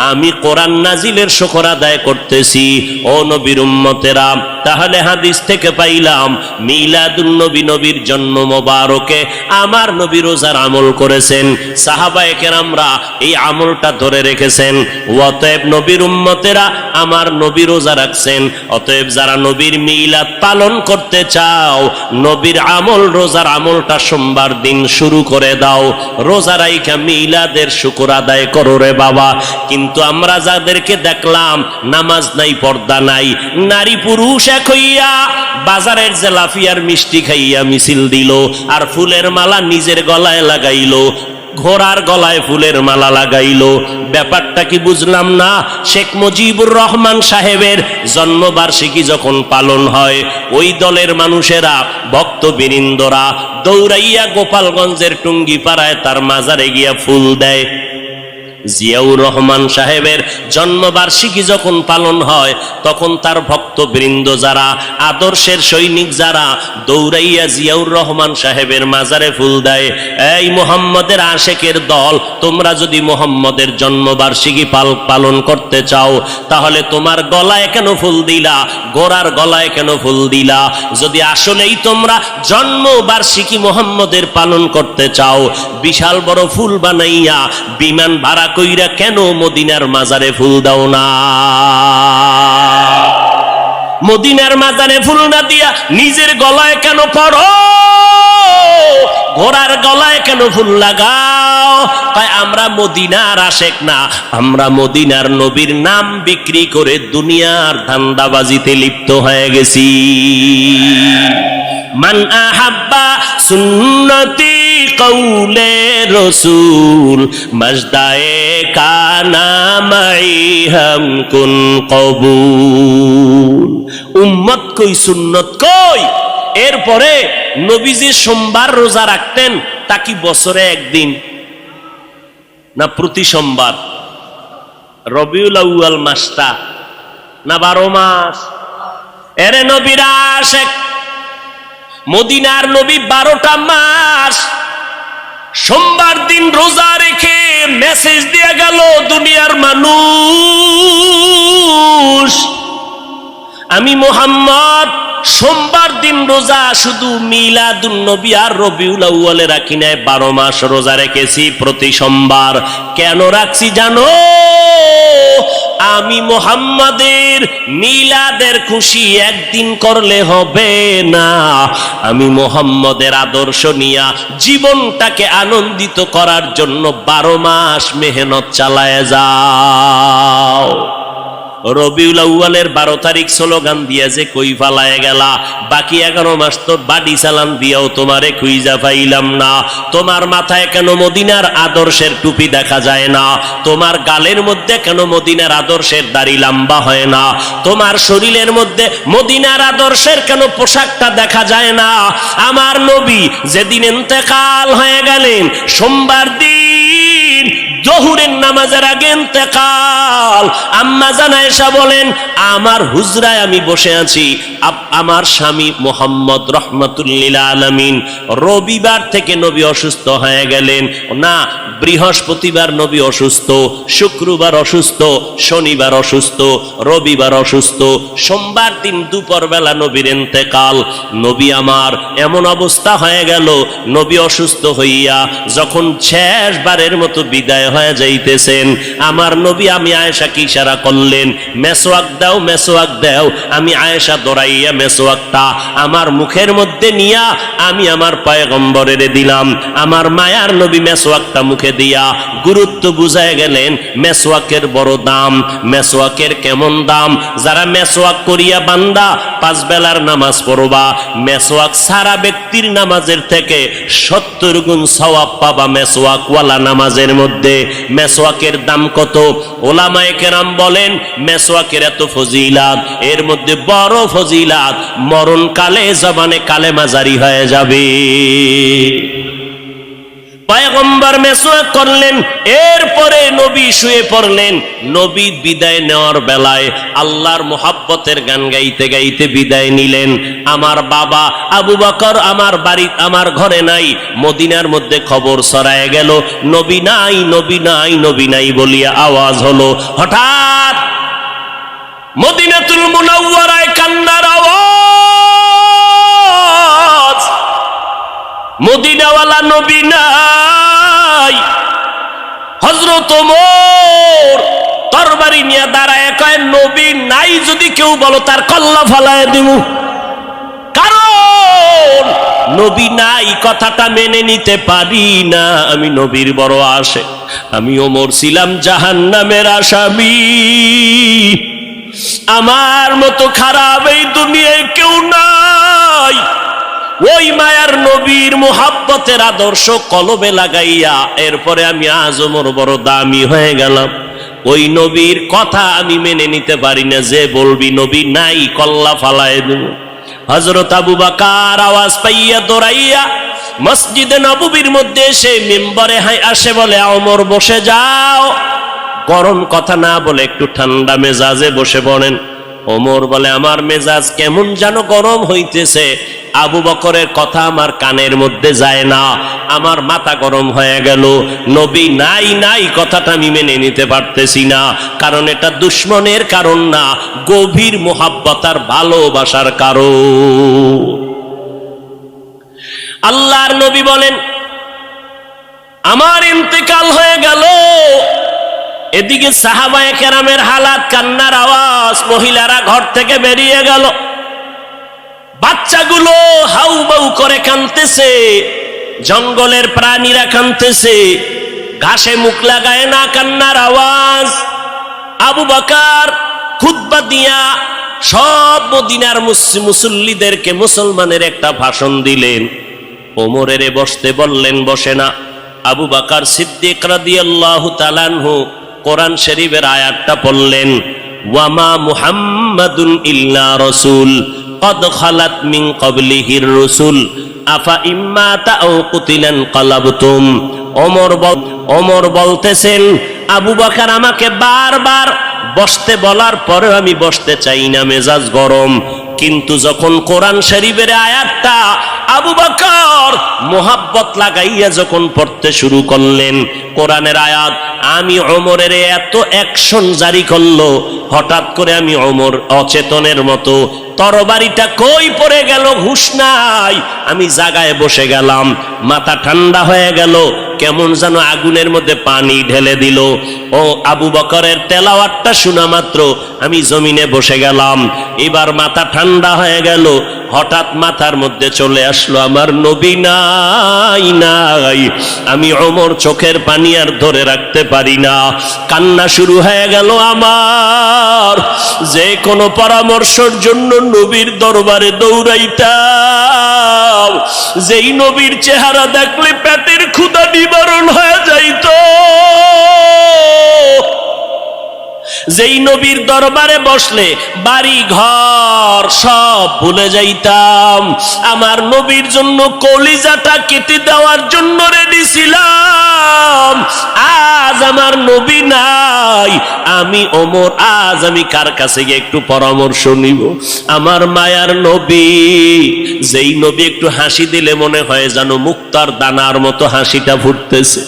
আমি কোরআন নাজিলের শুকর আদায় করতেছি। ও নবীর উম্মতেরা, তাহলে হাদিস থেকে পাইলাম মিলাদুন নবী, নবীর জন্ম মোবারকে আমার নবী রোজার আমল করেছেন। সাহাবায়ে কেরামরা এই আমলটা ধরে রেখেছেন। অতএব নবীর উম্মতেরা আমার নবী রোজা রাখছেন। অতএব যারা নবীর মিলাদ পালন করতে চাও, নবীর আমল রোজার আমলটা সোমবার দিন শুরু করে দাও। রোজা রাইখা মিলাদের শুকর আদায় করো রে বাবা। কিন্তু আমরা যাদেরকে দেখলাম নামাজ নাই, পর্দা নাই, নারী পুরুষ এক হইয়া বাজারের জেলাফিয়ার মিষ্টি খাইয়া মিছিল দিল, আর ফুলের মালা নিজের গলায় লাগাইল, ঘোড়ার গলায় ফুলের মালা লাগাইল। ব্যাপারটা কি বুঝলাম না। শেখ মুজিবুর রহমান সাহেবের জন্মবার্ষিকী যখন পালন হয়, ওই দলের মানুষেরা, ভক্তবৃন্দরা দৌড়াইয়া গোপালগঞ্জের টুঙ্গিপাড়ায় তার মাজারে গিয়া ফুল দেয়। জিয়াউর রহমান সাহেবের জন্মবার্ষিকী যখন পালন হয়, তখন তার ভক্তবৃন্দ যারা, আদর্শের সৈনিক যারা, দৌড়াইয়া জিয়াউর রহমান সাহেবের মাজারে ফুল দেয়। এই মুহাম্মদের আশেকের দল, তোমরা যদি মুহাম্মদের জন্মবার্ষিকী পালন করতে চাও, তাহলে তোমার গলায় কেন ফুল দিলা? গোড়ার গলায় কেন ফুল দিলা? যদি আসলেই তোমরা জন্মবার্ষিকী মুহাম্মদের পালন করতে চাও, বিশাল বড় ফুল বানাইয়া বিমান ভাড়া কইরা কেন মদিনার মাজারে ফুল দাও না? মদিনার মাজারে ফুল না দিয়া নিজের গলায় কেন পড়ো? ঘোড়ার গলায় কেন ফুল লাগাও? কয় আমরা মদিনার আশেক না, আমরা মদিনার নবীর নাম বিক্রি করে দুনিয়ার ধান্দাবাজিতে লিপ্ত হয়ে গেছি। মান আহাব্বা সুন্নতি কৌলে রসুল মজদায়ে কানা মাই হাম কুন কবুল। উম্মত কই, সুন্নত কই? এরপরে নবীজি সোমবার রোজা রাখতেন, তা কি বছরে একদিন না প্রতি সোমবার? রবিউল আউয়াল মাসটা না 12 মাস? এরে নবীর আশেক, মদিনার নবী 12টা মাস সোমবার দিন রোজা রেখে মেসেজ দিয়ে গেল দুনিয়ার মানুষ, আমি মুহাম্মদ সোমবার দিন রোজা শুধু মিলাদুন নবী আর রবিউল আউয়ালে রাখি নাই, 12 মাস রোজা রেখেছি প্রতি সোমবার। কেন রাখছি জানো? আমি মুহাম্মাদের মিলাদের খুশি একদিন করলে হবে না, আমি মুহাম্মাদের আদর্শ নিয়া জীবনটাকে আনন্দিত করার জন্য 12 মাস মেহনত চালায় যাও। রবিউল আউয়ালের 12 তারিখ স্লোগান দিয়া যে কই ফালায় গেলা, বাকি 11 মাস তো বাড়ি চালান দিয়াও তোমারে খুঁজা পাইলাম না। তোমার মাথায় কেন মদিনার আদর্শের টুপি দেখা যায় না? তোমার গালের মধ্যে কেন মদিনার আদর্শের দাড়ি লম্বা হয় না? তোমার শরীরের মধ্যে মদিনার আদর্শের কেন পোশাকটা দেখা যায় না? আমার নবী যেদিন ইন্তেকাল হয়ে গেলেন, সোমবার দিন জোহরের নামাজের আগে ইন্তেকাল, আম্মা জান আয়েশা বলেন আমার হুজরায় আমি বসে আছি, আমার স্বামী মুহাম্মদ রাহমাতুল লিল আলামিন রবিবার থেকে নবী অসুস্থ হয়ে গেলেন না, বৃহস্পতিবার নবী অসুস্থ, শুক্রবার অসুস্থ, শনিবার অসুস্থ, রবিবার অসুস্থ, সোমবার দিন দুপুর বেলা নবীর ইন্তেকাল। নবী আমার এমন অবস্থা হয়ে গেল, নবী অসুস্থ হইয়া যখন শেষবারের মতো বিদায় হয়ে যাইতেছেন, আমার নবী আমি আয়েশাকে ইশারা করলেন, মেসওয়াক দাও, মেসওয়াক দাও। আমি আয়েশা দৌড়াইয়া মেসওয়াকটা আমার মুখের মধ্যে নিয়া আমি আমার পয়গম্বরের দিলাম। আমার মায়ার নবী মেসওয়াকটা মুখে দিয়া গুরুত্ব বুঝায় গেলেন, মেসওয়াকের বড় দাম। মেসওয়াকের কেমন দাম? যারা মেসওয়াক করিয়া বান্দা 5 বেলার নামাজ পড়বা, মেসওয়াক সারা ব্যক্তির নামাজের থেকে 70 গুণ সওয়াব পাবা মেসওয়াকওয়ালা নামাজের মধ্যে। মেসওয়াকের দাম কত? ওলামায়ে কেরাম বলেন মেসওয়াকের এত ফজিলাত, এর মধ্যে বড় ফজিলাত মরণকালে জবানে কালেমা জারি হয়ে যাবে। পয়গম্বর মেসওয়াক করলেন, এরপরে নবী শুয়ে পড়লেন। নবী বিদায় নেওয়ার বেলায় আল্লাহর মোহাব্বতের গান গাইতে গাইতে বিদায় নিলেন। আমার বাবা আবু বকর আমার বাড়ি আমার ঘরে নাই, মদিনার মধ্যে খবর ছড়ায় গেল নবী নাই, নবী নাই, নবী নাই বলিয়া আওয়াজ হলো। হঠাৎ মদিনাতুল মুনাওয়ারায় কান্নার আওয়াজ, মদিনাওয়ালা নবী নাই। হযরত ওমর তরবারি নিয়ে দাঁড়ায় কয়, নবী নাই যদি কেউ বলো তার কল্লা ফালায় দিমু। কারণ নবী নাই কথাটা মেনে নিতে পারি না, আমি নবীর বড় আশিক। আমি ওমর ছিলাম জাহান্নামের আসামি, আমার মতো খারাপ এই দুনিয়ায় কেউ নাই। ওই মায়ার নবীর মুহাব্বতের আদর্শ কলবে লাগাইয়া এরপরে আমি আজ ওমর বড় দামি হয়ে গেলাম। ওই নবীর কথা আমি মেনে নিতে পারি না, যে বলবি নবী নাই কল্লা ফালায় দেব। হযরত আবু বকর আওয়াজ পাইয়া দৌড়াইয়া মসজিদে নববীর মধ্যে এসে মিম্বরে আসে, বলে ওমর বসে যাও। গরম কথা না বলে একটু ঠান্ডা মেজাজে বসে পড়েন। ওমর বলে আমার মেজাজ কেমন যেন গরম হইতেছে, আবু বকরের কথা আমার কানের মধ্যে যায় না, আমার মাথা গরম হয়ে গেল। নবী নাই নাই কথাটা আমি মেনে নিতে পারতেছি না, কারণ এটা দুশ্মনের কারণ না, গভীর মুহাব্বত আর ভালোবাসার কারণ। আল্লাহর নবী বলেন আমার ইন্তেকাল হয়ে গেল, এদিকে সাহাবায়ে কেরামের হালাত, কান্নার আওয়াজ, মহিলারা ঘর থেকে বেরিয়ে গেল, বাচ্চাগুলো হাউ বাউ করে কাঁদতেছে। জঙ্গলের প্রাণীরা কাঁদতেছে, ঘাসে মুখ লাগায় না কান্নার আওয়াজ। আবু বকর খুতবা দিয়া সব মদিনার মুসল্লিদেরকে মুসলমানের একটা ভাষণ দিলেন। ওমরের বসতে বললেন, বসে না। আবু বকর সিদ্দিক রাদিয়াল্লাহু তাআলা আনহু কোরআন শরীফের আয়াতটা পড়লেন, ওয়ামা মুহাম্মাদুন ইল্লা রাসূল কদ খালাত মিন ক্বাবলিহির রাসূল আফা ইম্মাতা আও কুতিলান কালাবতুম। ওমর বলতেছেন, আবু বকর আমাকে বারবার বসতে বলার পরে আমি বসতে চাই না, মেজাজ গরম। কিন্তু যখন কোরআন শরীফের আয়াতটা আবু বকর মোহাব্বত লাগাইয়া যখন পড়তে শুরু করলেন, কোরআনের আয়াত, আমি ওমরের এত অ্যাকশন জারি করলো, হঠাৎ করে আমি ওমর অচেতনের মতো, তরবারিটা কই পড়ে গেল হুঁশ নাই, আমি জায়গায় বসে গেলাম, মাথা ঠান্ডা হয়ে গেল, কেমন যেন আগুনের মধ্যে পানি ঢেলে দিল। ও আবু বকরের তেলাওয়াতটা শোনা মাত্র আমি জমিনে বসে গেলাম। এবার মাথা ঠান্ডা হয়ে গেল, হঠাৎ মাথার মধ্যে চলে আসলো আমার নবী নাই নাই। আমি ওমর চোখের পানি আর ধরে রাখতে পারি না, কান্না শুরু হয়ে গেল আমার। যে কোনো পরামর্শের জন্য নবীর দরবারে দৌড়াইতাম, যেই নবীর চেহারা দেখলে পেটের ক্ষুধা নিবারণ হয়ে যাইত, যেই নবীর দরবারে বসলে বাড়ি ঘর সব ভুলে যাইতাম, আমার নবীর জন্য কলিজাটা কেটে দেওয়ার জন্য রেডি ছিলাম। আজ আমার নবী নাই, আমি ওমর, আজ আমি কার কাছে গিয়ে একটু পরামর্শ নিব? আমার মায়ার নবী, যেই নবী একটু হাসি দিলে মনে হয় যেন মুক্তার দানার মতো হাসিটা ফুটতেছে,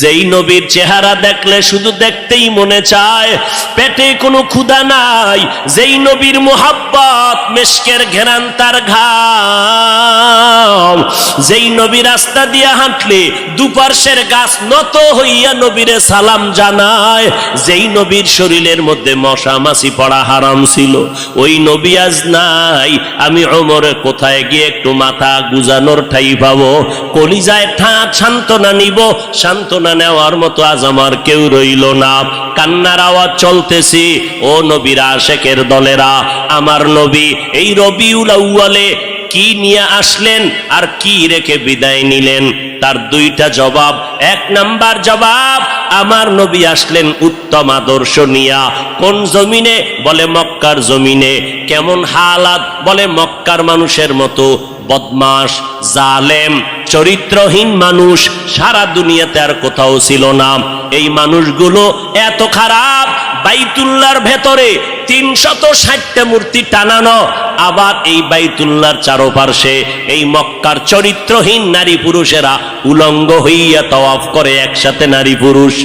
যেই নবীর চেহারা দেখলে শুধু দেখতেই মনে চায়, পেটে কোনো ক্ষুধা নাই, যেই নবীর মোহাব্বত মেশকের ঘেরান তার ঘাম, যেই নবী রাস্তা দিয়ে হাঁটলে দুপার্শ্বের গাছ নত হইয়া নবীরে সালাম জানায়, যেই নবীর শরীরের মধ্যে মশা মাছি পড়া হারাম ছিল, ওই নবী আজ নাই। আমি ওমরে কোথায় গিয়ে একটু মাথা গুজানোর ঠাই পাবো, কলিজায় ঠাঁট সান্ত্বনা নিব? সান্ত্বনা নেওয়ার মতো আজ আমার কেউ রইল না। কান্নার আওয়াজ চলতেছি। ও নবীর আশেকের দলেরা, আমার নবী এই রবিউল আউয়ালে কি নিয়ে আসলেন আর কি রেখে বিদায় নিলেন? তার দুইটা জবাব। এক নাম্বার জবাব, আমার নবী আসলেন উত্তম আদর্শ নিয়া। কোন জমিনে? বলে মক্কার জমিনে। কেমন হালাত? বলে মক্কার মানুষের মতো বদমাশ, জালেম, চরিত্রহীন মানুষ সারা দুনিয়াতে আর কোথাও ছিল না। এই মানুষগুলো এত খারাপ, বাইতুল্লাহর ভেতরে 360টা মূর্তি টানানো, আবার এই বাইতুল্লাহর চারপাশে এই মক্কার চরিত্রহীন নারী পুরুষেরা উলঙ্গ হইয়া তাওয়াফ করে একসাথে, নারী পুরুষ।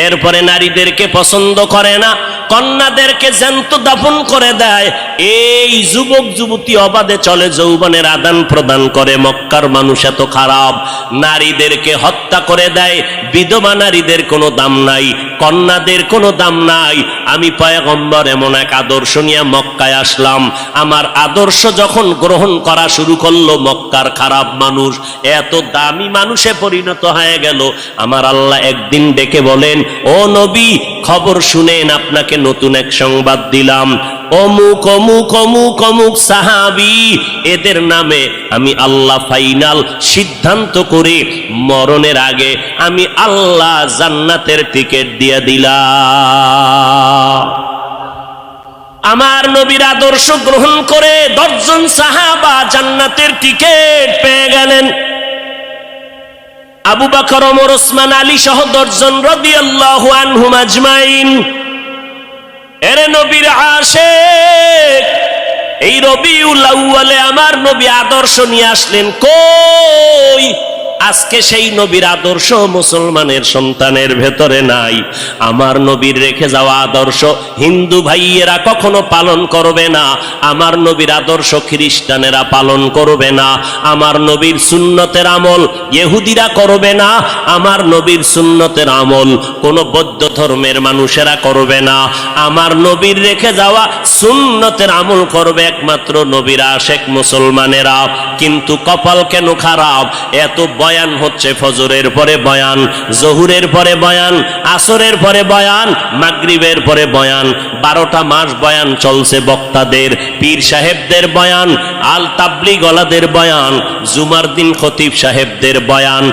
এরপরে নারীদেরকে পছন্দ করে না, কন্যাদেরকে জ্যান্ত দাফন করে দেয়। এই যুবক যুবতী অবাধে চলে, যৌবনের আদান প্রদান করে। মক্কার মানুষ এত খারাপ, নারীদেরকে হত্যা করে দেয়। বিধবা নারীদের কোনো দাম নাই, কন্যাদের কোনো দাম নাই। আমি পয়গম্বর এমন এক আদর্শ নিয়ে মক্কায় আসলাম। আমার আদর্শ যখন গ্রহণ করা শুরু করলো, মক্কার খারাপ মানুষ এত দামি মানুষে পরিণত হয়ে গেল। আমার আল্লাহ একদিন ডেকে বলেন, ও নবী, খবর শুনেন, আপনাকে নতুন এক সংবাদ দিলাম। অমুক অমুক অমুক অমুক সাহাবী, এদের নামে আমি আল্লাহ ফাইনাল সিদ্ধান্ত করে মরণের আগে আমি আল্লাহ জান্নাতের টিকিট দিয়ে দিলাম। আমার নবীর আদর্শ গ্রহণ করে 10 জন সাহাবা জান্নাতের টিকিট পেয়ে গেলেন। আবু বকর, ওমর, ওসমান, আলী সহ 10 জন রাদিয়াল্লাহু আনহুম আজমাইন। এরে নবীর আশিক, এই রবিউল আউয়ালে আমার নবী আদর্শ নিয়ে আসলেন। কই আজকে সেই নবীর আদর্শ মুসলমানের সন্তানের ভেতরে নাই। আমার নবীর রেখে যাওয়া আদর্শ হিন্দু ভাইয়েরা কখনো পালন করবে না, আমার নবীর আদর্শ খ্রিস্টানেরা পালন করবে না, আমার নবীর সুন্নতের আমল ইহুদিরা করবে না, আমার নবীর সুন্নতের আমল কোন বৌদ্ধ ধর্মের মানুষেরা করবে না। আমার নবীর রেখে যাওয়া সুন্নতের আমল করবে একমাত্র নবীর আশেক মুসলমানেরা। কিন্তু কপাল কেন খারাপ, এত বয়ান হচ্ছে, ফজরের পরে বয়ান, জহুরের পরে বয়ান, আসরের পরে বয়ান, মাগরিবের পরে বয়ান, 12টা মাস বয়ান চলছে বক্তাদের, পীর সাহেবদের বয়ান, আল তাবলিগওয়ালাদের বয়ান, জুমার দিন খতিব সাহেবদের বয়ান।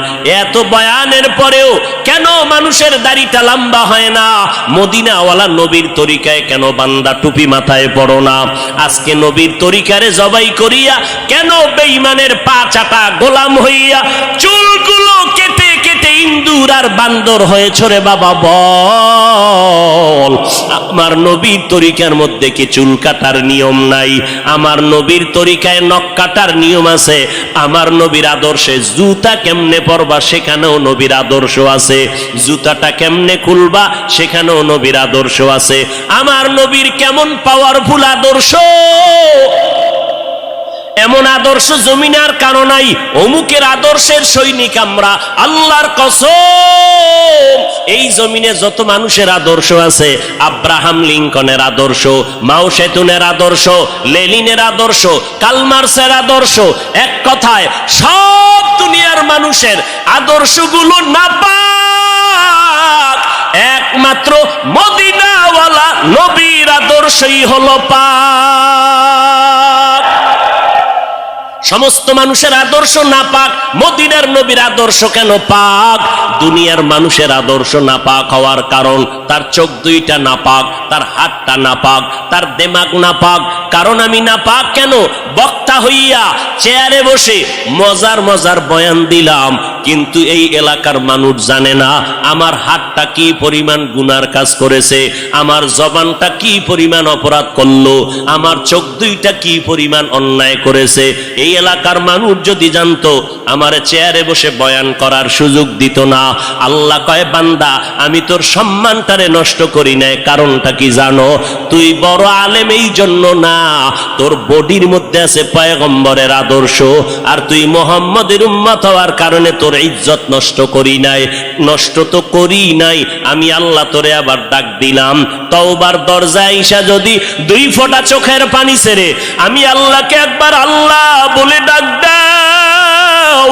এত বয়ানের পরেও কেন মানুষের দাড়িটা লম্বা হয় না? মদিনাওয়ালা নবীর তরিকায় কেন বান্দা টুপি মাথায় পড়ো না? আজকে নবীর তরিকারে জবাই করিয়া কেন বেঈমানের পা চাটা গোলাম হইয়া চুলগুলো কেটে কেটে ইন্দুর আর বান্দর হয়েছ রে বাবা? বল, আমার নবীর তরিকার মধ্যে কি চুল কাটার নিয়ম নাই? আমার নবীর তরিকায় নখ কাটার নিয়ম আছে। আমার নবীর আদর্শে জুতা কেমনে পরবা সেখানেও নবীর আদর্শ আছে, জুতাটা কেমনে খুলবা সেখানেও নবীর আদর্শ আছে। আমার নবীর কেমন পাওয়ারফুল আদর্শ! এমন আদর্শ জমিনে আর কারো নাই। অমুকের আদর্শের সৈনিক আমরা, আল্লাহর কসম। এই জমিনে যত মানুষের আদর্শ আছে, আব্রাহাম লিঙ্কনের আদর্শ, মাও সেতুনের আদর্শ, লেনিনের আদর্শ, কালমার্সের আদর্শ, এক কথায় সব দুনিয়ার মানুষের আদর্শগুলো নাপাক, একমাত্র মদিনাওয়ালা নবীর আদর্শই হলো পাক। সমস্ত মানুষের আদর্শ নাপাক, মদিনার নবীর আদর্শ কেন পাক? দুনিয়ার মানুষের আদর্শ নাপাক হওয়ার কারণ তার চোখ দুইটা নাপাক, তার হাতটা নাপাক, তার দেমাগ নাপাক। কারণ আমি নাপাক কেন? বক্তা হইয়া চেয়ারে বসে মজার মজার বয়ান দিলাম, কিন্তু এই এলাকার মানুষ জানে না আমার হাতটা কি পরিমাণ গুনার কাজ করেছে, আমার জবানটা কি পরিমাণ অপরাধ করলো, আমার চোখ দুইটা কি পরিমাণ অন্যায় করেছে। এই এলাকার মানুষ যদি জানতো, আমার চেয়ারে বসে বয়ান করার সুযোগ দিত না। আল্লাহ কয়, বান্দা আমি তোর সম্মানটারে নষ্ট করি নাই। কারণটা কি জানো? তুই বড় আলেম এই জন্য না, তোর বডির মধ্যে আছে পয়গম্বরের আদর্শ, আর তুই মুহাম্মদের উম্মত হওয়ার কারণে তোর ইজ্জত নষ্ট করি নাই। নষ্ট তো করি নাই, আমি আল্লাহ তোরে আবার ডাক দিলাম, তওবার দরজায় ঈশা যদি 2 ফোঁটা চোখের পানি ছেড়ে আমি আল্লাহকে একবার আল্লাহ বলে ডাক দাও,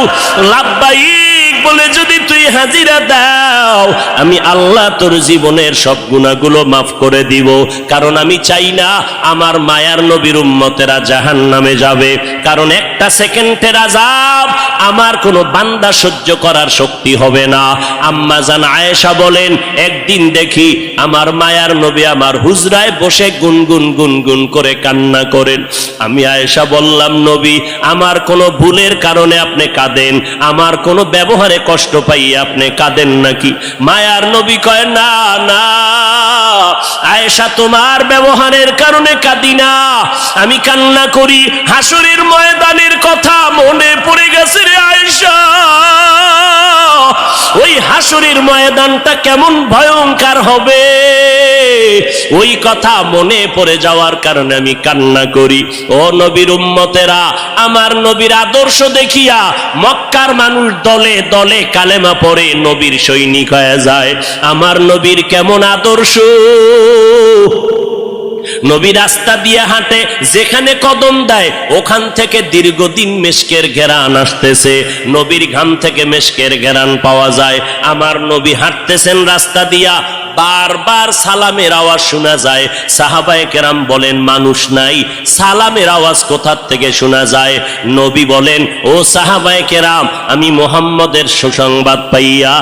লাব্বাইক বলে যদি তুই হাজিরা দাও, আমি আল্লাহ তোর জীবনের সব গুনাহগুলো মাফ করে দিব। কারণ আমি চাই না আমার মায়ার নবীর উম্মতেরা জাহান্নামে যাবে। কারণ একটা সেকেন্ডের আযাব আমার কোনো বান্দা সহ্য করার শক্তি হবে না। আম্মা জান আয়েশা বলেন, একদিন দেখি আমার মায়ার নবী আমার হুজরায় বসে গুনগুন গুনগুন করে কান্না করেন। আমি আয়েশা বললাম, নবী আমার কোনো ভুলের কারণে আপনি কাঁদেন, আমার কোনো ব্যবহারে কষ্ট পাইয়ে আপনি কাঁদেন নাকি? মায়ার নবী কয়, না না আয়েশা, তোমার ব্যবহারের কারণে কাঁদি না, আমি কান্না করি হাসরের ময়দানের কথা মনে পড়ে গেছে রে আয়েশা। ওই হাসরের ময়দানটা কেমন ভয়ঙ্কর হবে, ওই কথা মনে পড়ে যাওয়ার কারণে আমি কান্না করি। ও নবীর উম্মতেরা, আমার নবীর আদর্শ দেখিয়া মক্কার মানুষ দলে দলে কালেমা পড়ে নবীর সৈনিক হয়ে যায়। আমার নবীর কেমন আদর্শ! নবী রাস্তা দিয়ে হাঁটে, যেখানে কদম দেয় ওখান থেকে দীর্ঘদিন মেশকের ঘেরান আসতেছে, নবীর ঘাম থেকে মেশকের ঘেরান পাওয়া যায়। আমার নবী হাঁটতেছেন রাস্তা দিয়া, বারবার সালামের আওয়াজ শোনা যায়। সাহাবায়ে কেরাম বলেন, মানুষ নাই, সালামের আওয়াজ কোথা থেকে শোনা যায়? নবী বলেন, ও সাহাবায়ে কেরাম, আমি মুহাম্মদের সুসংবাদ পাইয়া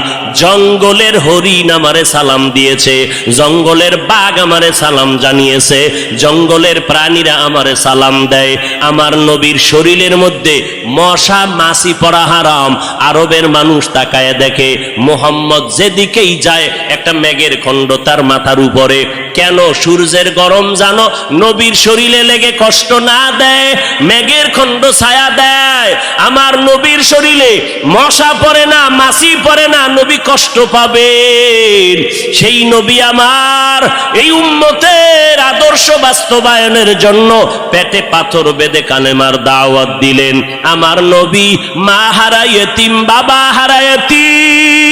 জঙ্গলের হরিণ আমারে সালাম দিয়েছে, জঙ্গলের বাঘ আমারে সালাম জানিয়েছে। গেছে, জঙ্গলের প্রাণীরা আমারে সালাম দেয়। আমার নবীর শরীরের মধ্যে মশা মাছি পড়া হারাম। আরবের মানুষ তাকায় দেখে মুহাম্মদ যেদিকেই যায় একটা মেঘের খণ্ড তার মাথার উপরে। কেন? সূর্যের গরম জানো নবীর শরীরে লেগে কষ্ট না দেয়, মেঘের খণ্ড ছায়া দেয়। আমার নবীর শরীরে মশা পড়ে না, মাছি পড়ে না, নবী কষ্ট পাবেন। সেই নবী আমার এই উম্মতের আদর্শ বাস্তবায়নের জন্য পেটে পাথর বেঁধে কালেমার দাওয়াত দিলেন। আমার নবী মা হারা ইয়েতিম, বাবা হারা ইয়েতিম।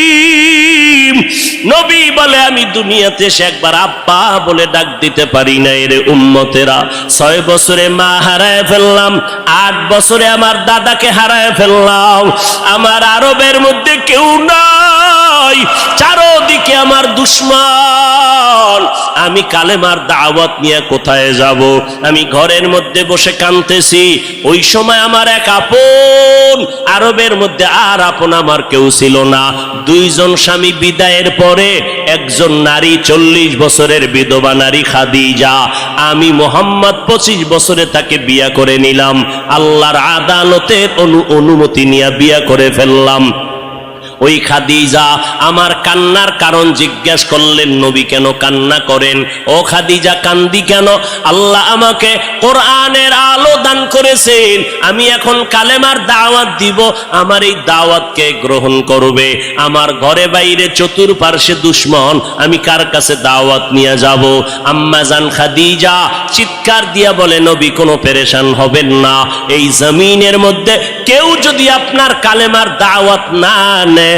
নবী বলে আমি দুনিয়াতে এসে একবার আব্বা বলে ডাক দিতে পারি না। এর উম্মতেরা 6 বছরে মা হারায় ফেললাম, 8 বছরে আমার দাদাকে হারায় ফেললাম। আমার আরবের মধ্যে কেউ নাই, চারদিকে আমার দুশ্মন। আমি কালেমার দাওয়াত নিয়ে কোথায় যাব? আমি ঘরের মধ্যে বসে কাঁদতেছি। ওই সময় আমার এক আপন, আরবের মধ্যে আর আপন আমার কেউ ছিল না। 2 জন স্বামী বিদায়ের পরে একজন নারী 40 বছরের বিধবা নারী খাদিজা। আমি মুহাম্মদ 25 বছরে তাকে বিয়া করে নিলাম। আল্লাহর আদালতের অনুমতি নিয়ে বিয়া করে ফেললাম। ওই খাদিজা আমার কান্নার কারণ জিজ্ঞেস করলেন, নবী কেন কান্না করেন? ও খাদিজা কান্দি কেন? আল্লাহ আমাকে কোরআনের আলো দান করেছেন, আমি এখন কালেমার দাওয়াত দিব, আমার এই দাওয়াতকে গ্রহণ করবে। আমার ঘরে বাইরে চতুর্পার্শ্বে দুশ্মন, আমি কার কাছে দাওয়াত নিয়ে যাব? আম্মা জান খাদিজা চিৎকার দিয়া বলে, নবী কোনো পেরেশান হবেন না। এই জমিনের মধ্যে কেউ যদি আপনার কালেমার দাওয়াত না নেয়,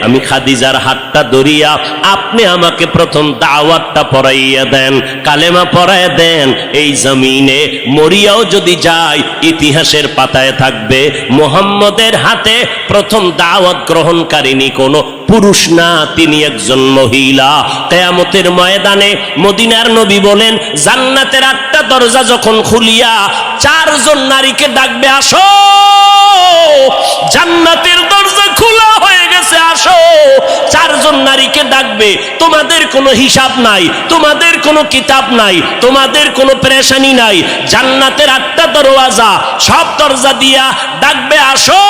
আমি খাদিজার হাতটা ধরিয়া আপনি আমাকে প্রথম দাওয়াতটা পড়াইয়া দেন, কালেমা পড়াইয়া দেন। এই জমিনে মরিয়াও যদি যায় ইতিহাসের পাতায় থাকবে মুহাম্মদের হাতে প্রথম দাওয়াত গ্রহণকারিনী কোনো পুরুষ না, তিনি একজন মহিলা। কিয়ামতের ময়দানে মদিনার নবী বলেন, জান্নাতের 8টা দরজা যখন খুলিয়া 4 জন নারীকে ডাকবে, আসো জান্নাতের দরজা খোলা হয়ে গেছে, আসো। 4 জন নারীকে ডাকবে, তোমাদের কোনো হিসাব নাই, তোমাদের কোনো কিতাব নাই, তোমাদের কোনো পেরেশানি নাই। জান্নাতের 8টা দরওয়াজা, সব দরজা দিয়া ডাকবে, আসো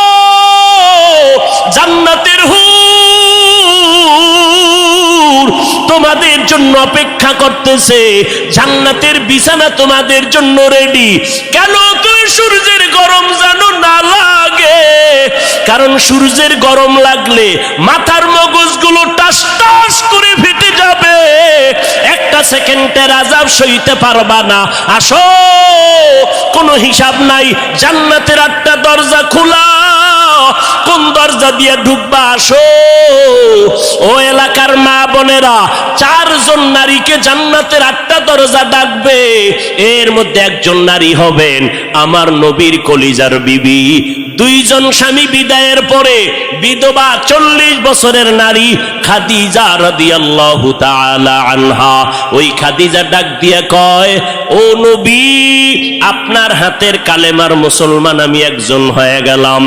জান্নাতের হুর তোমাদের জন্য অপেক্ষা করতেছে, জান্নাতের বিছানা তোমাদের জন্য রেডি। কেন? তুই সূর্যের গরম জানো না লাগে, কারণ সূর্যের গরম লাগলে মাথার মগজগুলো টাস টাস করে ফেটে যাবে, একটা সেকেন্ডের আযাব সইতে পারবা না। আসো, কোনো হিসাব নাই, জান্নাতের 8টা দরজা খোলা, কোন দরজা দিয়ে ঢুকবা? আসো। ও এলাকার মা বোনেরা, 4 জন নারীকে জান্নাতের 8টা দরজা ডাকবে, এর মধ্যে একজন নারী হবেন আমার নবীর কলিজার বিবি। 2 জন স্বামী বিদায়ের পরে বিধবা 40 বছরের নারী খাদিজা রাদিয়াল্লাহু তাআলা আনহা। ওই খাদিজা ডাক দিয়া কয়, ও নবী, আপনার হাতের কালেমার মুসলমান আমি একজন হয়ে গেলাম।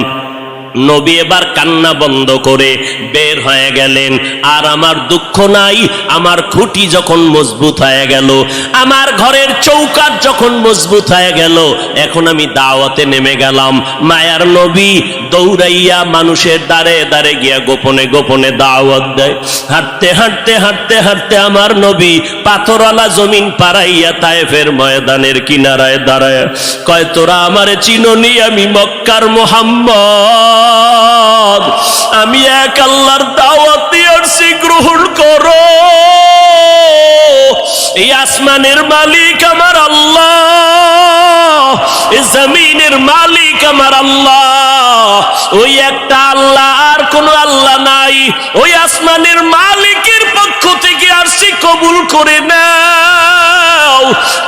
নবী এবার কান্না বন্ধ করে বের হয়ে গেলেন। আর আমার দুঃখ নাই, আমার খুঁটি যখন মজবুত হয়ে গেল, আমার ঘরের চৌকাঠ যখন মজবুত হয়ে গেল, এখন আমি দাওয়াতে নেমে গেলাম। মায়ার নবী দৌড়াইয়া মানুষের দ্বারে দ্বারে গিয়া গোপনে গোপনে দাওয়াত দেয়। হাঁটতে হাঁটতে হাঁটতে হাঁটতে আমার নবী পাথরওয়ালা জমিন পারাইয়া তায়েফের ময়দানের কিনারায় দাঁড়ায় কয়, তোরা আমারে চিনোনি, আমি মক্কার মুহাম্মদ, আমি এক আল্লাহর দাওয়াত দিয়ে আসছি, গ্রহণ করো। এই আসমানের মালিক আমার আল্লাহ, এই জমিনের মালিক আমার আল্লাহ, ওই একটা আল্লাহ, আর কোনো আল্লাহ নাই। ওই আসমানের মালিকের পক্ষ থেকে আসছি, কবুল করে নাও।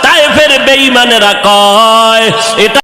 তায়েফের বেঈমানেরা কয়, এটা